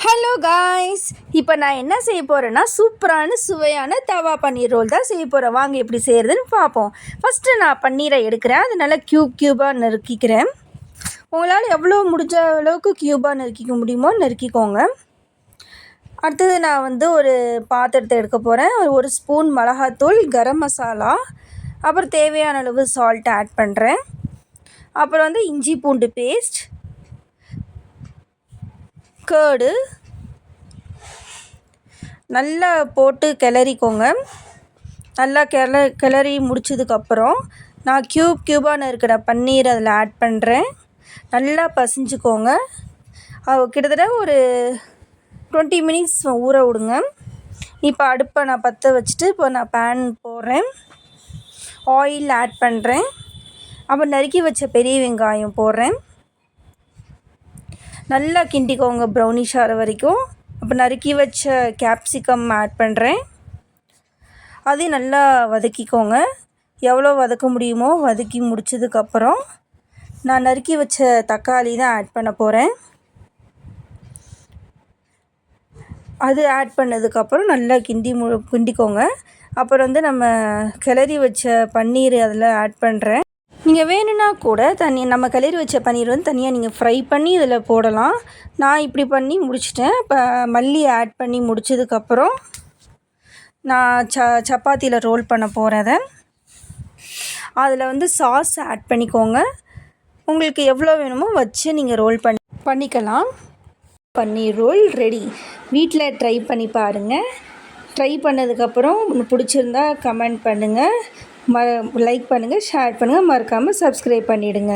Hello guys, இப்போ நான் என்ன செய்ய போகிறேன்னா சூப்பரான சுவையான தவா பன்னீர் ரோல் தான் செய்ய போகிறேன். வாங்க எப்படி செய்கிறதுன்னு பார்ப்போம். ஃபஸ்ட்டு நான் பன்னீரை எடுக்கிறேன். அது நல்லா க்யூபாக நறுக்கிக்கிறேன். உங்களால் எவ்வளோ முடிஞ்ச அளவுக்கு க்யூபாக நறுக்கிக்க முடியுமோ நறுக்கிக்கோங்க. அடுத்தது நான் ஒரு பாத்திரத்தை எடுக்க போகிறேன். ஒரு ஸ்பூன் மிளகாத்தூள், கரம் மசாலா, அப்புறம் தேவையான அளவு சால்ட் ஆட் பண்ணுறேன். அப்புறம் இஞ்சி பூண்டு பேஸ்ட், கேர்டு நல்லா போட்டு கிளறிக்கோங்க. நல்லா கிளறி முடிச்சதுக்கப்புறம் நான் க்யூபாக நறுக்கிற பன்னீர் அதில் ஆட் பண்ணுறேன். நல்லா பசிஞ்சுக்கோங்க. கிட்டத்தட்ட ஒரு 20 மினிட்ஸ் ஊற விடுங்க. இப்போ அடுப்பை நான் பற்ற வச்சுட்டு இப்போ நான் பேன் போடுறேன். ஆயில் ஆட் பண்ணுறேன். அப்புறம் நறுக்கி வச்ச பெரிய வெங்காயம் போடுறேன். நல்லா கிண்டிக்கோங்க ப்ரௌனிஷ் ஆகிற வரைக்கும். அப்போ நறுக்கி வச்ச கேப்சிகம் ஆட் பண்ணுறேன். அதையும் நல்லா வதக்கிக்கோங்க. எவ்வளோ வதக்க முடியுமோ வதக்கி முடிச்சதுக்கப்புறம் நான் நறுக்கி வச்ச தக்காளி தான் ஆட் பண்ண போகிறேன். அது ஆட் பண்ணதுக்கப்புறம் நல்லா கிண்டிக்கோங்க. அப்புறம் நம்ம கிளறி வச்ச பன்னீர் அதில் ஆட் பண்ணுறேன். நீங்கள் வேணும்னா கூட நம்ம கிளறி வச்ச பன்னீர் தனியாக நீங்கள் ஃப்ரை பண்ணி இதில் போடலாம். நான் இப்படி பண்ணி முடிச்சிட்டேன். இப்போ மல்லி ஆட் பண்ணி முடிச்சதுக்கப்புறம் நான் சப்பாத்தியில் ரோல் பண்ண போகிறேன். அதில் சாஸ் ஆட் பண்ணிக்கோங்க. உங்களுக்கு எவ்வளோ வேணுமோ வச்சு நீங்கள் ரோல் பண்ணிக்கலாம். பன்னீர் ரோல் ரெடி. வீட்டில் ட்ரை பண்ணி பாருங்கள். ட்ரை பண்ணதுக்கப்புறம் பிடிச்சிருந்தா கமெண்ட் பண்ணுங்கள், லைக் பண்ணுங்கள், ஷேர் பண்ணுங்கள், மறக்காமல் சப்ஸ்கிரைப் பண்ணிவிடுங்க.